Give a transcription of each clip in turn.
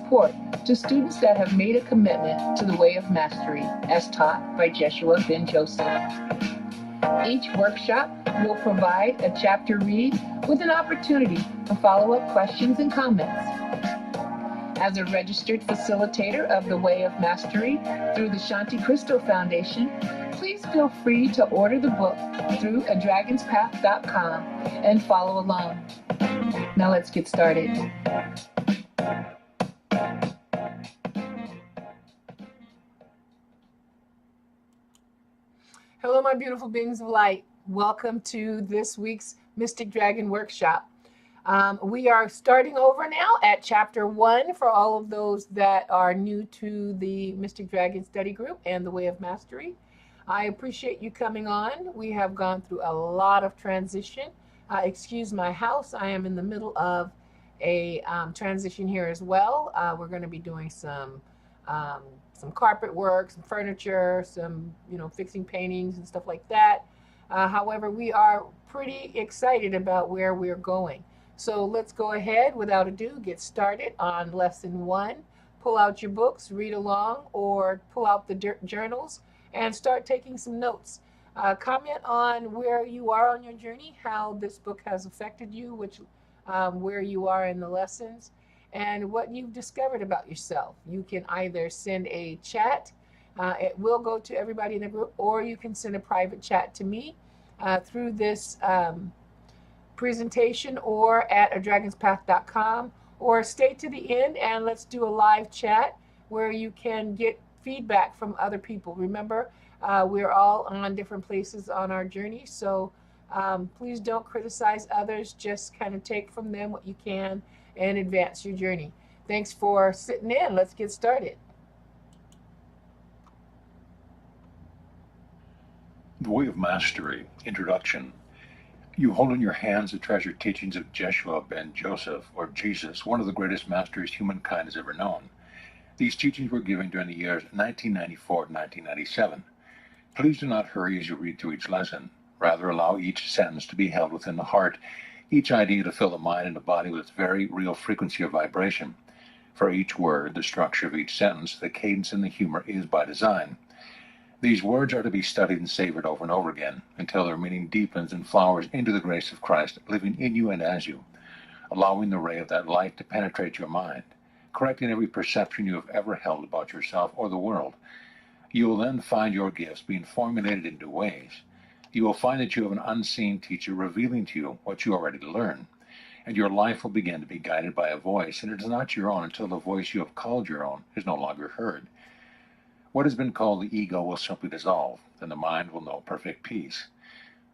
support to students that have made a commitment to the way of mastery, as taught by Jeshua Ben Joseph. Each workshop will provide a chapter read with an opportunity for follow-up questions and comments. As a registered facilitator of the Way of Mastery through the Shanti Crystal Foundation, please feel free to order the book through adragonspath.com and follow along. Now let's get started. Hello, my beautiful beings of light. Welcome to this week's Mystic Dragon Workshop. We are starting over now at Chapter 1 for all of those that are new to the Mystic Dragon Study Group and the Way of Mastery. I appreciate you coming on. We have gone through a lot of transition. Excuse my house. I am in the middle of a transition here as well. We're going to be doing some carpet work, some furniture, some fixing paintings and stuff like that. However, we are pretty excited about where we're going. So let's go ahead, without ado, get started on Lesson 1. Pull out your books, read along, or pull out the journals and start taking some notes. Comment on where you are on your journey, how this book has affected you, where you are in the lessons, and what you've discovered about yourself. You can either send a chat, it will go to everybody in the group, or you can send a private chat to me through this presentation or at adragonspath.com, or stay to the end and let's do a live chat where you can get feedback from other people. Remember, we're all on different places on our journey, so please don't criticize others, just kind of take from them what you can and advance your journey. Thanks for sitting in. Let's get started. The Way of Mastery, Introduction. You hold in your hands the treasured teachings of Jeshua Ben Joseph, or Jesus, one of the greatest masters humankind has ever known. These teachings were given during the years 1994 to 1997. Please do not hurry as you read through each lesson. Rather, allow each sentence to be held within the heart, each idea to fill the mind and the body with its very real frequency of vibration. For each word, the structure of each sentence, the cadence and the humor is by design. These words are to be studied and savored over and over again until their meaning deepens and flowers into the grace of Christ living in you and as you, allowing the ray of that light to penetrate your mind, correcting every perception you have ever held about yourself or the world. You will then find your gifts being formulated into ways. You will find that you have an unseen teacher revealing to you what you already learned, and your life will begin to be guided by a voice, and it is not your own until the voice you have called your own is no longer heard. What has been called the ego will simply dissolve, and the mind will know perfect peace.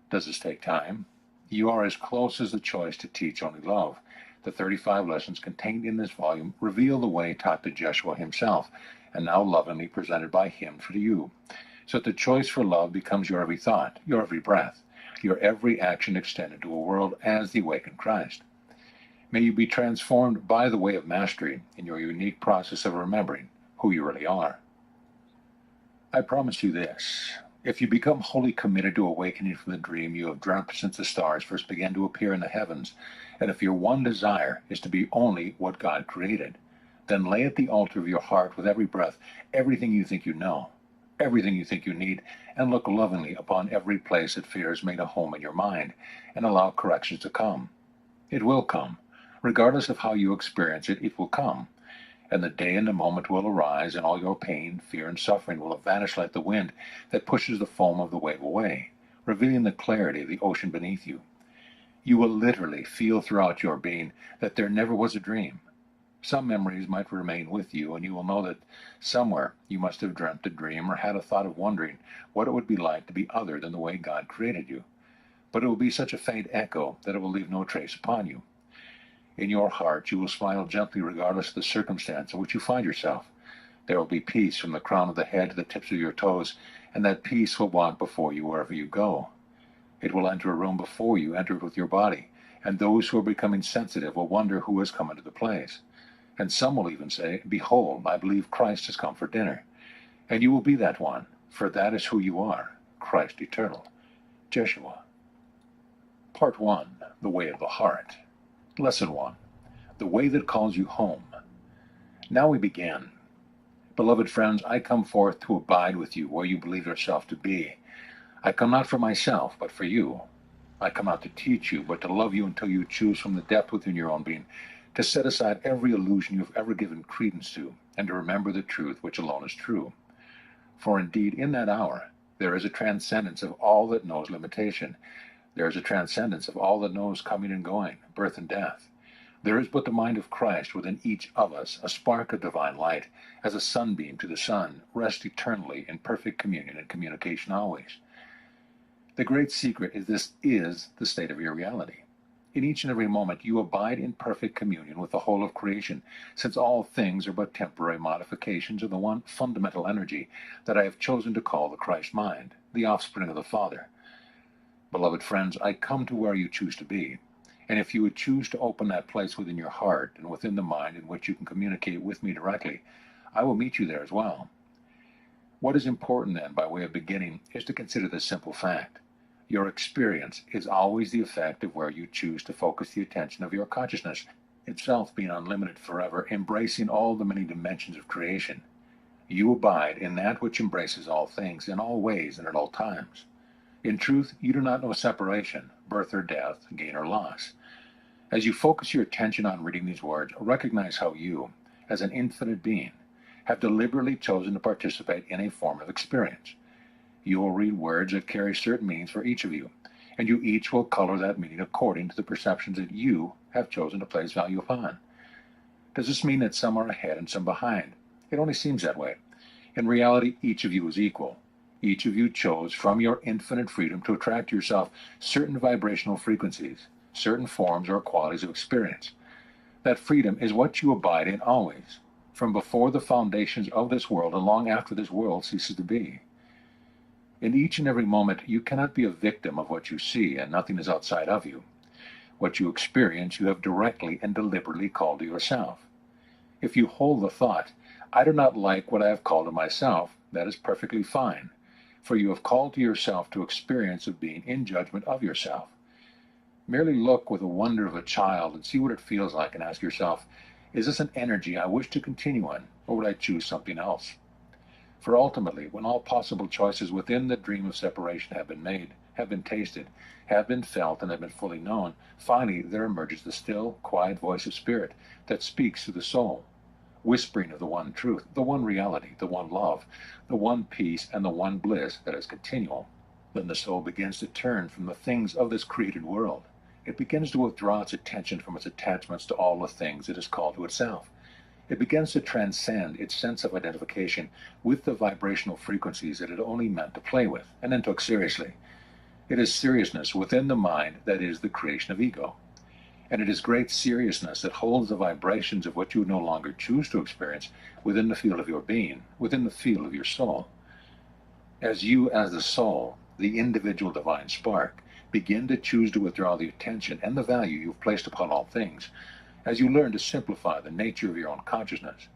Does this take time? You are as close as the choice to teach only love. The 35 lessons contained in this volume reveal the way taught to Jeshua himself, and now lovingly presented by him for you, so that the choice for love becomes your every thought, your every breath, your every action extended to a world as the awakened Christ. May you be transformed by the Way of Mastery in your unique process of remembering who you really are. I promise you this, if you become wholly committed to awakening from the dream you have dreamt since the stars first began to appear in the heavens, and if your one desire is to be only what God created, then lay at the altar of your heart with every breath everything you think you know, everything you think you need, and look lovingly upon every place that fear has made a home in your mind, and allow corrections to come. It will come. Regardless of how you experience it, it will come. And the day and the moment will arise, and all your pain, fear, and suffering will have vanished like the wind that pushes the foam of the wave away, revealing the clarity of the ocean beneath you. You will literally feel throughout your being that there never was a dream. Some memories might remain with you, and you will know that somewhere you must have dreamt a dream or had a thought of wondering what it would be like to be other than the way God created you. But it will be such a faint echo that it will leave no trace upon you. In your heart you will smile gently regardless of the circumstance in which you find yourself. There will be peace from the crown of the head to the tips of your toes, and that peace will walk before you wherever you go. It will enter a room before you enter it with your body, and those who are becoming sensitive will wonder who has come into the place. And some will even say, "Behold, I believe Christ has come for dinner." And you will be that one, for that is who you are, Christ eternal. Jeshua. Part 1, The Way of the Heart. Lesson 1, The Way That Calls You Home. Now we begin. Beloved friends, I come forth to abide with you where you believe yourself to be. I come not for myself, but for you. I come not to teach you, but to love you until you choose from the depth within your own being to set aside every illusion you've ever given credence to, and to remember the truth which alone is true. For indeed, in that hour, there is a transcendence of all that knows limitation. There is a transcendence of all that knows coming and going, birth and death. There is but the mind of Christ within each of us, a spark of divine light, as a sunbeam to the sun, rest eternally in perfect communion and communication always. The great secret is this is the state of your reality. In each and every moment you abide in perfect communion with the whole of creation, since all things are but temporary modifications of the one fundamental energy that I have chosen to call the Christ mind, the offspring of the Father. Beloved friends, I come to where you choose to be. And if you would choose to open that place within your heart and within the mind in which you can communicate with me directly, I will meet you there as well. What is important then, by way of beginning, is to consider this simple fact. Your experience is always the effect of where you choose to focus the attention of your consciousness, itself being unlimited forever, embracing all the many dimensions of creation. You abide in that which embraces all things, in all ways and at all times. In truth, you do not know separation, birth or death, gain or loss. As you focus your attention on reading these words, recognize how you, as an infinite being, have deliberately chosen to participate in a form of experience. You will read words that carry certain meanings for each of you, and you each will color that meaning according to the perceptions that you have chosen to place value upon. Does this mean that some are ahead and some behind? It only seems that way. In reality, each of you is equal. Each of you chose from your infinite freedom to attract to yourself certain vibrational frequencies, certain forms or qualities of experience. That freedom is what you abide in always, from before the foundations of this world and long after this world ceases to be. In each and every moment, you cannot be a victim of what you see, and nothing is outside of you. What you experience, you have directly and deliberately called to yourself. If you hold the thought, I do not like what I have called to myself, that is perfectly fine. For you have called to yourself to experience of being in judgment of yourself. Merely look with the wonder of a child and see what it feels like and ask yourself, is this an energy I wish to continue in, or would I choose something else? For ultimately, when all possible choices within the dream of separation have been made, have been tasted, have been felt, and have been fully known, finally there emerges the still, quiet voice of spirit that speaks to the soul, whispering of the one truth, the one reality, the one love, the one peace, and the one bliss that is continual. Then the soul begins to turn from the things of this created world. It begins to withdraw its attention from its attachments to all the things it is called to itself. It begins to transcend its sense of identification with the vibrational frequencies that it only meant to play with, and then took seriously. It is seriousness within the mind that is the creation of ego. And it is great seriousness that holds the vibrations of what you no longer choose to experience within the field of your being, within the field of your soul. As you, as the soul, the individual divine spark, begin to choose to withdraw the attention and the value you've placed upon all things, as you learn to simplify the nature of your own consciousness,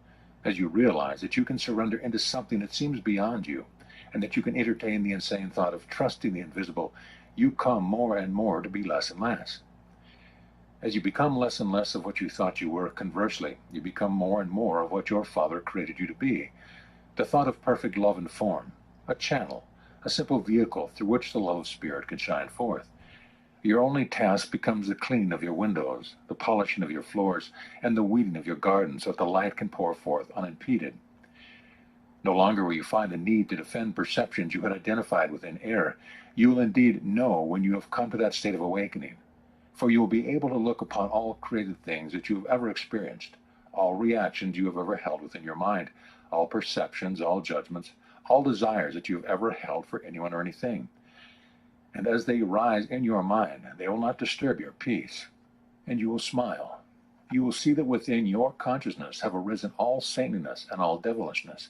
as you realize that you can surrender into something that seems beyond you, and that you can entertain the insane thought of trusting the invisible, you come more and more to be less and less. As you become less and less of what you thought you were, conversely, you become more and more of what your Father created you to be, the thought of perfect love and form, a channel, a simple vehicle through which the love of Spirit can shine forth. Your only task becomes the cleaning of your windows, the polishing of your floors, and the weeding of your garden so that the light can pour forth unimpeded. No longer will you find the need to defend perceptions you had identified within error. You will indeed know when you have come to that state of awakening. For you will be able to look upon all created things that you have ever experienced, all reactions you have ever held within your mind, all perceptions, all judgments, all desires that you have ever held for anyone or anything. And as they rise in your mind, they will not disturb your peace, and you will smile. You will see that within your consciousness have arisen all saintliness and all devilishness.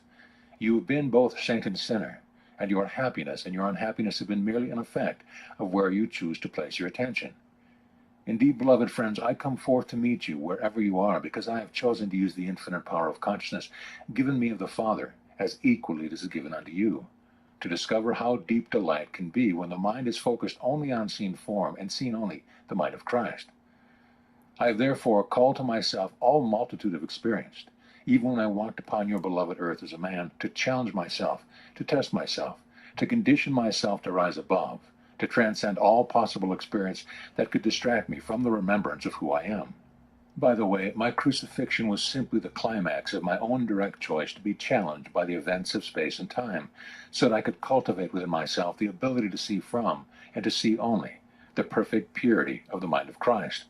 You have been both saint and sinner, and your happiness and your unhappiness have been merely an effect of where you choose to place your attention. Indeed, beloved friends, I come forth to meet you wherever you are, because I have chosen to use the infinite power of consciousness given me of the Father, as equally as is given unto you, to discover how deep delight can be when the mind is focused only on seen form and seen only the mind of Christ. I have therefore called to myself all multitude of experience, even when I walked upon your beloved earth as a man, to challenge myself, to test myself, to condition myself to rise above, to transcend all possible experience that could distract me from the remembrance of who I am. By the way, my crucifixion was simply the climax of my own direct choice to be challenged by the events of space and time, so that I could cultivate within myself the ability to see from, and to see only, the perfect purity of the mind of Christ.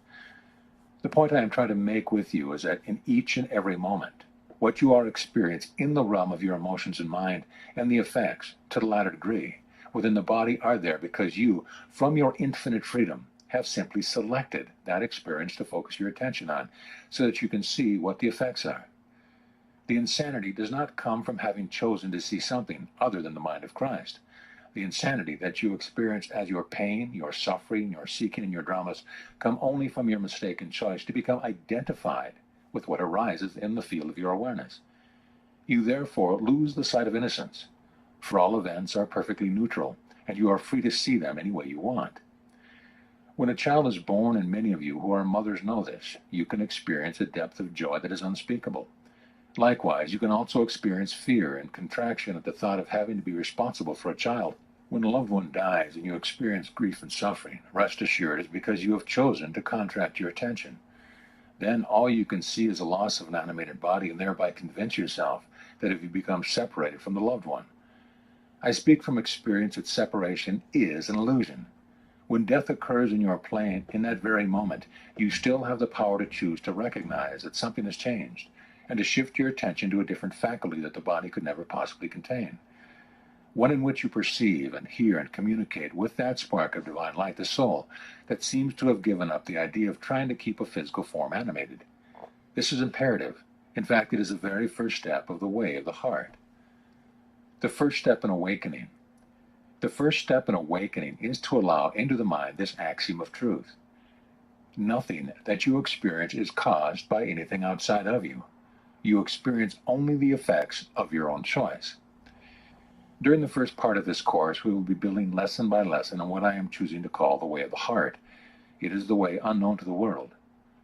The point I am trying to make with you is that in each and every moment, what you are experiencing in the realm of your emotions and mind, and the effects, to the latter degree, within the body are there because you, from your infinite freedom, have simply selected that experience to focus your attention on, so that you can see what the effects are. The insanity does not come from having chosen to see something other than the mind of Christ. The insanity that you experience as your pain, your suffering, your seeking, and your dramas come only from your mistaken choice to become identified with what arises in the field of your awareness. You therefore lose the sight of innocence, for all events are perfectly neutral, and you are free to see them any way you want. When a child is born, and many of you who are mothers know this, you can experience a depth of joy that is unspeakable. Likewise, you can also experience fear and contraction at the thought of having to be responsible for a child. When a loved one dies and you experience grief and suffering, rest assured it's because you have chosen to contract your attention. Then all you can see is the loss of an animated body, and thereby convince yourself that if you become separated from the loved one. I speak from experience that separation is an illusion. When death occurs in your plane, in that very moment, you still have the power to choose to recognize that something has changed, and to shift your attention to a different faculty that the body could never possibly contain. One in which you perceive and hear and communicate with that spark of divine light, the soul, that seems to have given up the idea of trying to keep a physical form animated. This is imperative. In fact, it is the very first step of the way of the heart. The first step in awakening. The first step in awakening is to allow into the mind this axiom of truth. Nothing that you experience is caused by anything outside of you. You experience only the effects of your own choice. During the first part of this course, we will be building lesson by lesson on what I am choosing to call the way of the heart. It is the way unknown to the world.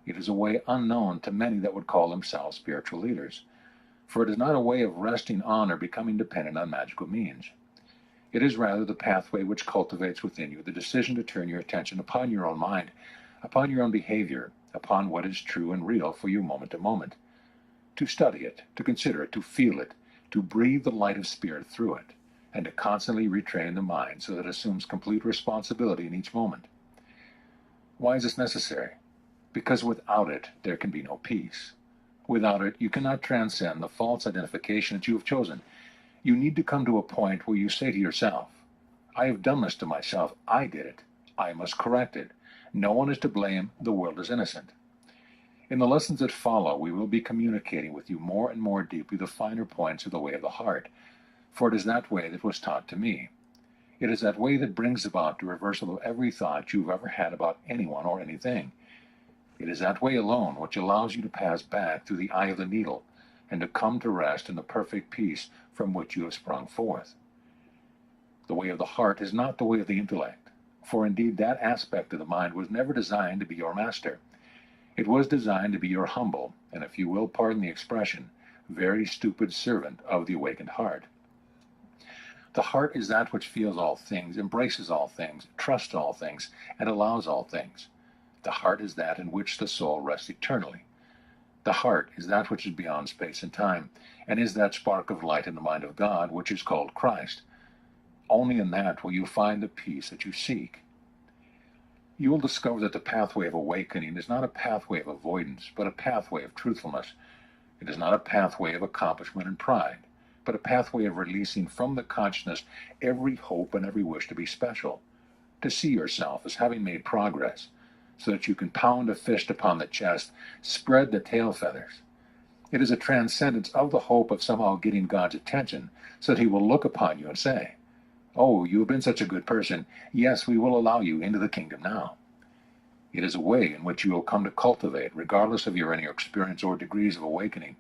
It is a way unknown to many that would call themselves spiritual leaders. For it is not a way of resting on or becoming dependent on magical means. It is rather the pathway which cultivates within you the decision to turn your attention upon your own mind, upon your own behavior, upon what is true and real for you moment to moment. To study it, to consider it, to feel it, to breathe the light of spirit through it, and to constantly retrain the mind so that it assumes complete responsibility in each moment. Why is this necessary? Because without it, there can be no peace. Without it, you cannot transcend the false identification that you have chosen. You need to come to a point where you say to yourself, I have done this to myself. I did it. I must correct it. No one is to blame. The world is innocent. In the lessons that follow, we will be communicating with you more and more deeply the finer points of the way of the heart, for it is that way that was taught to me. It is that way that brings about the reversal of every thought you've ever had about anyone or anything. It is that way alone which allows you to pass back through the eye of the needle, and to come to rest in the perfect peace from which you have sprung forth. The way of the heart is not the way of the intellect, for indeed that aspect of the mind was never designed to be your master. It was designed to be your humble, and if you will pardon the expression, very stupid servant of the awakened heart. The heart is that which feels all things, embraces all things, trusts all things, and allows all things. The heart is that in which the soul rests eternally. The heart is that which is beyond space and time, and is that spark of light in the mind of God, which is called Christ. Only in that will you find the peace that you seek. You will discover that the pathway of awakening is not a pathway of avoidance, but a pathway of truthfulness. It is not a pathway of accomplishment and pride, but a pathway of releasing from the consciousness every hope and every wish to be special, to see yourself as having made progress, so that you can pound a fist upon the chest, spread the tail feathers. It is a transcendence of the hope of somehow getting God's attention, so that he will look upon you and say, oh, you have been such a good person. Yes, we will allow you into the kingdom now. It is a way in which you will come to cultivate, regardless of your inner experience or degrees of awakening,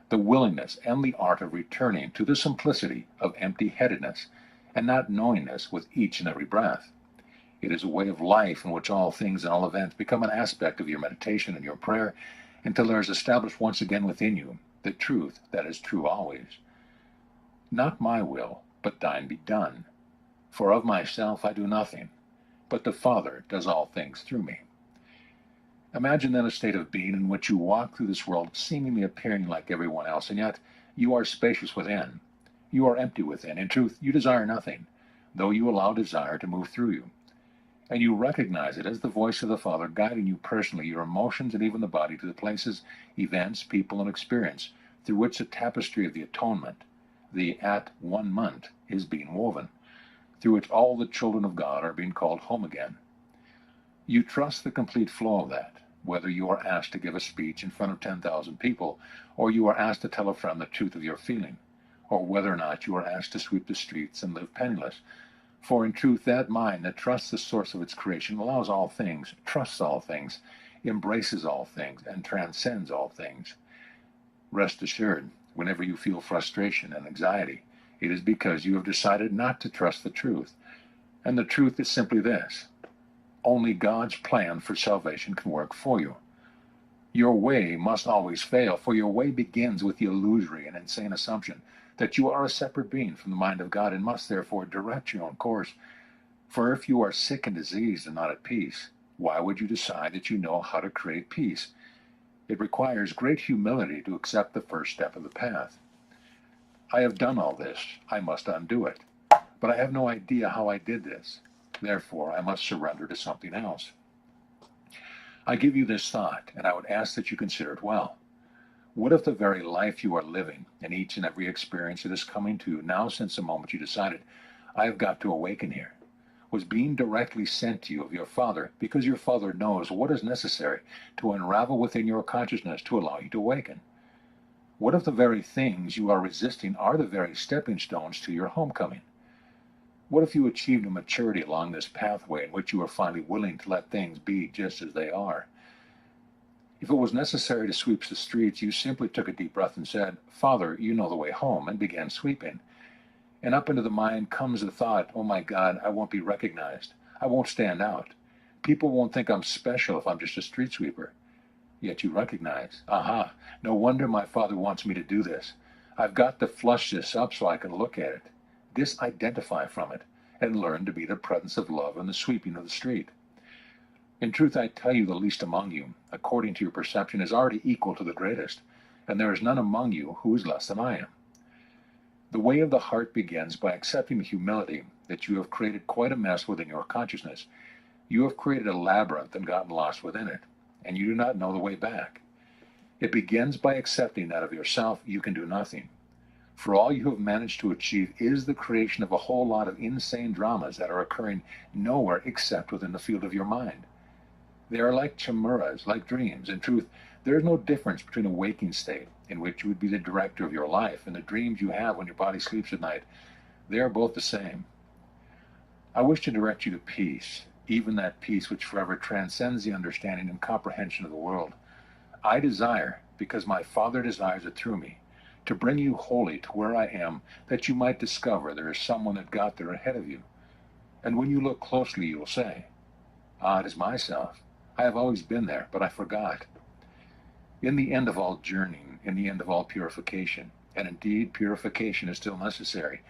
the willingness and the art of returning to the simplicity of empty-headedness and not knowingness with each and every breath. It is a way of life in which all things and all events become an aspect of your meditation and your prayer until there is established once again within you the truth that is true always. Not my will, but thine be done. For of myself I do nothing, but the Father does all things through me. Imagine then a state of being in which you walk through this world seemingly appearing like everyone else, and yet you are spacious within. You are empty within. In truth, you desire nothing, though you allow desire to move through you. And you recognize it as the voice of the Father guiding you personally, your emotions, and even the body to the places, events, people, and experience through which the tapestry of the atonement, the at one month, is being woven, through which all the children of God are being called home again. You trust the complete flow of that, whether you are asked to give a speech in front of 10,000 people, or you are asked to tell a friend the truth of your feeling, or whether or not you are asked to sweep the streets and live penniless. For in truth, that mind that trusts the source of its creation allows all things, trusts all things, embraces all things, and transcends all things. Rest assured, whenever you feel frustration and anxiety, it is because you have decided not to trust the truth. And the truth is simply this: only God's plan for salvation can work for you. Your way must always fail, for your way begins with the illusory and insane assumption that you are a separate being from the mind of God and must therefore direct your own course. For if you are sick and diseased and not at peace, why would you decide that you know how to create peace? It requires great humility to accept the first step of the path. I have done all this. I must undo it. But I have no idea how I did this. Therefore, I must surrender to something else. I give you this thought, and I would ask that you consider it well. What if the very life you are living, and each and every experience that is coming to you now since the moment you decided, I have got to awaken here, was being directly sent to you of your Father, because your Father knows what is necessary to unravel within your consciousness to allow you to awaken? What if the very things you are resisting are the very stepping stones to your homecoming? What if you achieved a maturity along this pathway in which you are finally willing to let things be just as they are? If it was necessary to sweep the streets, you simply took a deep breath and said, Father, you know the way home, and began sweeping. And up into the mind comes the thought, oh my God, I won't be recognized. I won't stand out. People won't think I'm special if I'm just a street sweeper. Yet you recognize, aha, no wonder my Father wants me to do this. I've got to flush this up so I can look at it, disidentify from it, and learn to be the presence of love in the sweeping of the street. In truth, I tell you, the least among you, according to your perception, is already equal to the greatest, and there is none among you who is less than I am. The way of the heart begins by accepting the humility that you have created quite a mess within your consciousness. You have created a labyrinth and gotten lost within it, and you do not know the way back. It begins by accepting that of yourself you can do nothing. For all you have managed to achieve is the creation of a whole lot of insane dramas that are occurring nowhere except within the field of your mind. They are like chimeras, like dreams. In truth, there is no difference between a waking state, in which you would be the director of your life, and the dreams you have when your body sleeps at night. They are both the same. I wish to direct you to peace, even that peace which forever transcends the understanding and comprehension of the world. I desire, because my Father desires it through me, to bring you wholly to where I am, that you might discover there is someone that got there ahead of you. And when you look closely, you will say, ah, it is myself. I have always been there, but I forgot. In the end of all journeying, in the end of all purification, and indeed purification is still necessary,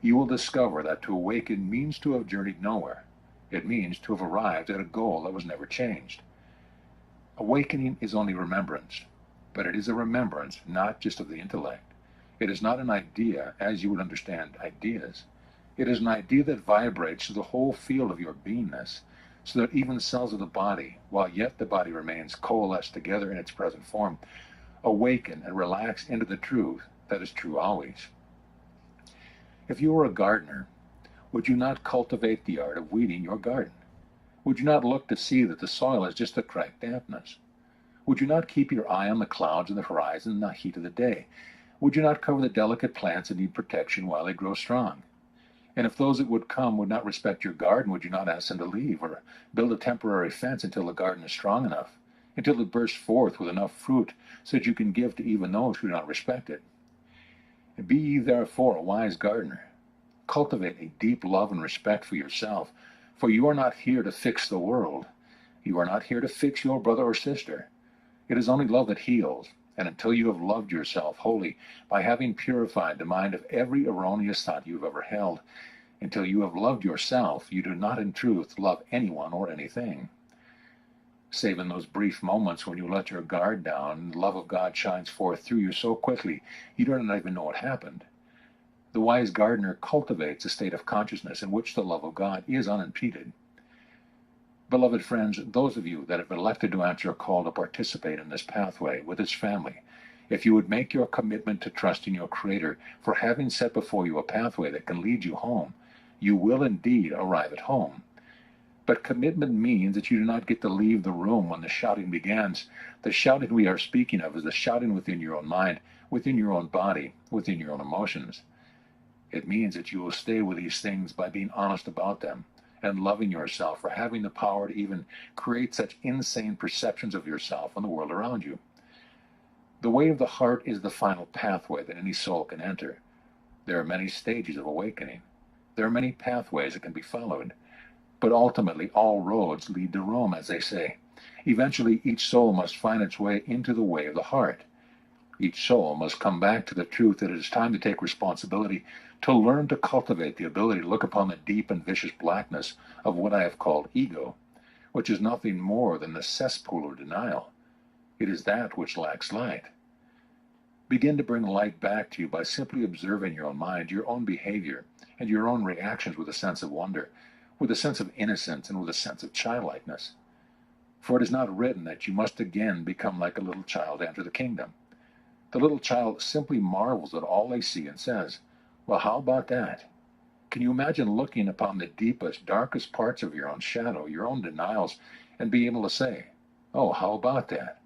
you will discover that to awaken means to have journeyed nowhere. It means to have arrived at a goal that was never changed. Awakening is only remembrance, but it is a remembrance not just of the intellect. It is not an idea as you would understand ideas. It is an idea that vibrates through the whole field of your beingness, so that even the cells of the body, while yet the body remains coalesced together in its present form, awaken and relax into the truth that is true always. If you were a gardener, would you not cultivate the art of weeding your garden? Would you not look to see that the soil is just the correct dampness? Would you not keep your eye on the clouds and the horizon in the heat of the day? Would you not cover the delicate plants that need protection while they grow strong? And if those that would come would not respect your garden, would you not ask them to leave, or build a temporary fence until the garden is strong enough, until it bursts forth with enough fruit so that you can give to even those who do not respect it? And be ye therefore a wise gardener. Cultivate a deep love and respect for yourself, for you are not here to fix the world. You are not here to fix your brother or sister. It is only love that heals, and until you have loved yourself wholly by having purified the mind of every erroneous thought you have ever held, until you have loved yourself, you do not in truth love anyone or anything. Save in those brief moments when you let your guard down and the love of God shines forth through you so quickly you do not even know what happened. The wise gardener cultivates a state of consciousness in which the love of God is unimpeded. Beloved friends, those of you that have elected to answer a call to participate in this pathway with its family, if you would make your commitment to trust in your Creator for having set before you a pathway that can lead you home, you will indeed arrive at home. But commitment means that you do not get to leave the room when the shouting begins. The shouting we are speaking of is the shouting within your own mind, within your own body, within your own emotions. It means that you will stay with these things by being honest about them and loving yourself for having the power to even create such insane perceptions of yourself and the world around you. The way of the heart is the final pathway that any soul can enter. There are many stages of awakening. There are many pathways that can be followed. But ultimately, all roads lead to Rome, as they say. Eventually, each soul must find its way into the way of the heart. Each soul must come back to the truth that it is time to take responsibility, to learn to cultivate the ability to look upon the deep and vicious blackness of what I have called ego, which is nothing more than the cesspool of denial. It is that which lacks light. Begin to bring light back to you by simply observing your own mind, your own behavior, and your own reactions with a sense of wonder, with a sense of innocence, and with a sense of childlikeness. For it is not written that you must again become like a little child to enter the kingdom. The little child simply marvels at all they see and says, "Well, how about that?" Can you imagine looking upon the deepest, darkest parts of your own shadow, your own denials, and be able to say, "Oh, how about that?"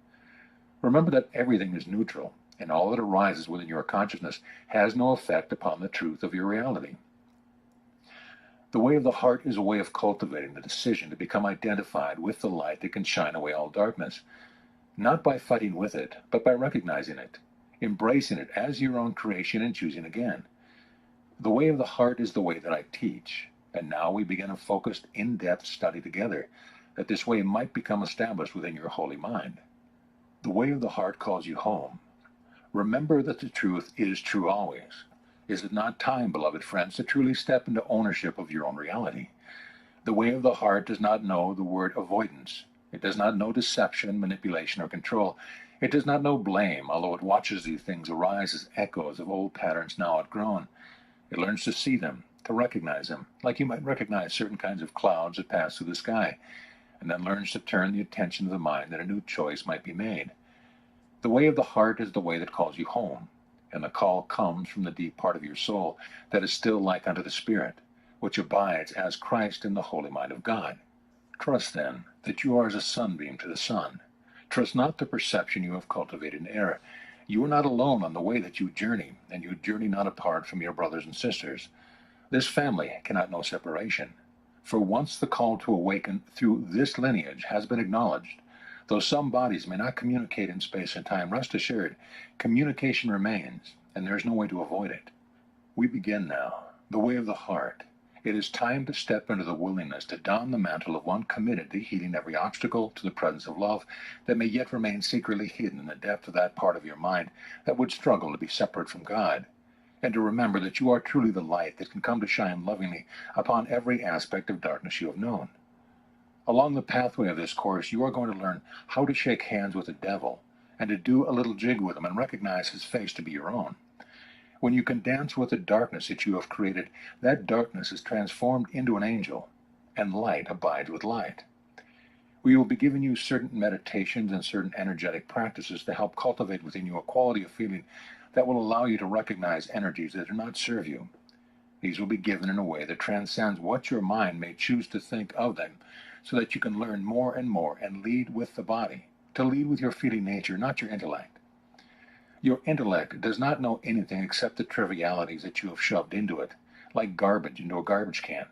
Remember that everything is neutral, and all that arises within your consciousness has no effect upon the truth of your reality. The way of the heart is a way of cultivating the decision to become identified with the light that can shine away all darkness, not by fighting with it, but by recognizing it, embracing it as your own creation and choosing again. The way of the heart is the way that I teach, and now we begin a focused, in-depth study together, that this way might become established within your holy mind. The way of the heart calls you home. Remember that the truth is true always. Is it not time, beloved friends, to truly step into ownership of your own reality? The way of the heart does not know the word avoidance. It does not know deception, manipulation, or control. It does not know blame, although it watches these things arise as echoes of old patterns now outgrown. It learns to see them, to recognize them, like you might recognize certain kinds of clouds that pass through the sky, and then learns to turn the attention of the mind that a new choice might be made. The way of the heart is the way that calls you home, and the call comes from the deep part of your soul that is still like unto the Spirit, which abides as Christ in the holy mind of God. Trust, then, that you are as a sunbeam to the sun. Trust not the perception you have cultivated in error. You are not alone on the way that you journey, and you journey not apart from your brothers and sisters. This family cannot know separation. For once the call to awaken through this lineage has been acknowledged, though some bodies may not communicate in space and time, rest assured, communication remains, and there is no way to avoid it. We begin now, the way of the heart. It is time to step into the willingness to don the mantle of one committed to heeding every obstacle to the presence of love that may yet remain secretly hidden in the depth of that part of your mind that would struggle to be separate from God, and to remember that you are truly the light that can come to shine lovingly upon every aspect of darkness you have known. Along the pathway of this course, you are going to learn how to shake hands with the devil and to do a little jig with him and recognize his face to be your own. When you can dance with the darkness that you have created, that darkness is transformed into an angel, and light abides with light. We will be giving you certain meditations and certain energetic practices to help cultivate within you a quality of feeling that will allow you to recognize energies that do not serve you. These will be given in a way that transcends what your mind may choose to think of them, so that you can learn more and lead with the body, to lead with your feeling nature, not your intellect. Your intellect does not know anything except the trivialities that you have shoved into it, like garbage into a garbage can.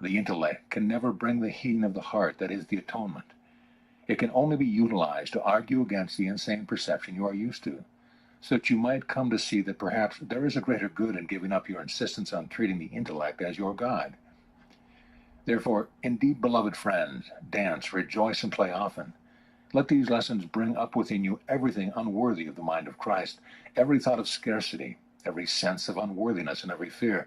The intellect can never bring the healing of the heart that is the atonement. It can only be utilized to argue against the insane perception you are used to, so that you might come to see that perhaps there is a greater good in giving up your insistence on treating the intellect as your God. Therefore, indeed, beloved friends, dance, rejoice, and play often. Let these lessons bring up within you everything unworthy of the mind of Christ, every thought of scarcity, every sense of unworthiness, and every fear.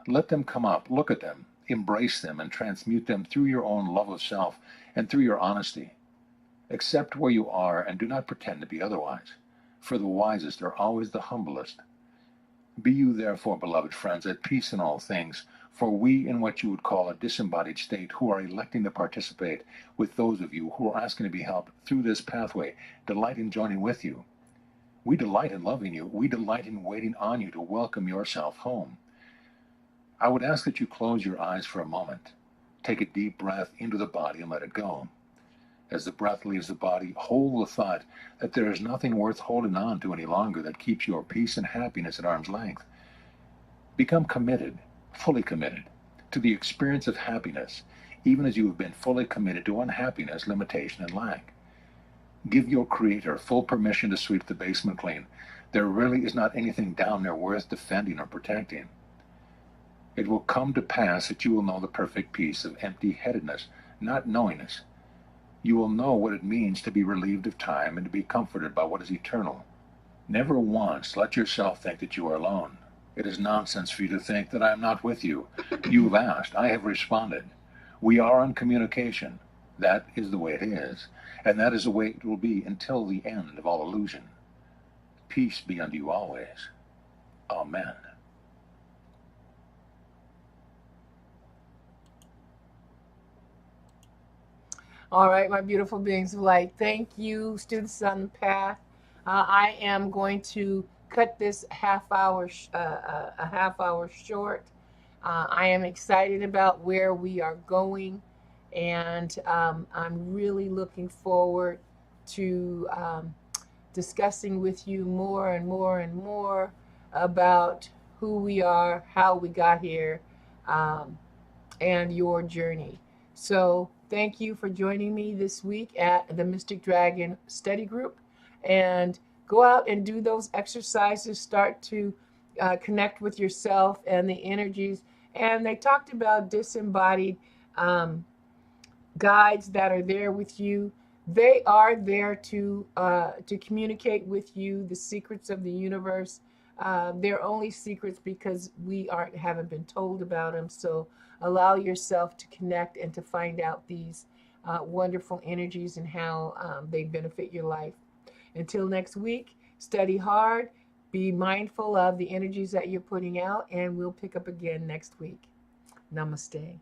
Let them come up, look at them, embrace them, and transmute them through your own love of self and through your honesty. Accept where you are and do not pretend to be otherwise, for the wisest are always the humblest. Be you therefore, beloved friends, at peace in all things, for we in what you would call a disembodied state, who are electing to participate with those of you who are asking to be helped through this pathway, delight in joining with you. We delight in loving you. We delight in waiting on you to welcome yourself home. I would ask that you close your eyes for a moment. Take a deep breath into the body and let it go. As the breath leaves the body, hold the thought that there is nothing worth holding on to any longer that keeps your peace and happiness at arm's length. Become committed, fully committed, to the experience of happiness, even as you have been fully committed to unhappiness, limitation, and lack. Give your Creator full permission to sweep the basement clean. There really is not anything down there worth defending or protecting. It will come to pass that you will know the perfect peace of empty-headedness, not knowingness. You will know what it means to be relieved of time and to be comforted by what is eternal. Never once let yourself think that you are alone. It is nonsense for you to think that I am not with you. You have asked, I have responded. We are in communication. That is the way it is, and that is the way it will be until the end of all illusion. Peace be unto you always. Amen. All right, my beautiful beings of light. Thank you, students on the path. I am going to cut this a half hour short. I am excited about where we are going, and I'm really looking forward to discussing with you more and more and more about who we are, how we got here, and your journey. So thank you for joining me this week at the Mystic Dragon Study Group. And go out and do those exercises. Start to connect with yourself and the energies. And they talked about disembodied guides that are there with you. They are there to communicate with you the secrets of the universe. They're only secrets because we haven't been told about them. So allow yourself to connect and to find out these wonderful energies and how they benefit your life. Until next week, study hard, be mindful of the energies that you're putting out, and we'll pick up again next week. Namaste.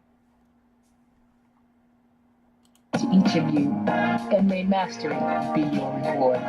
To each of you, and may mastery be your reward.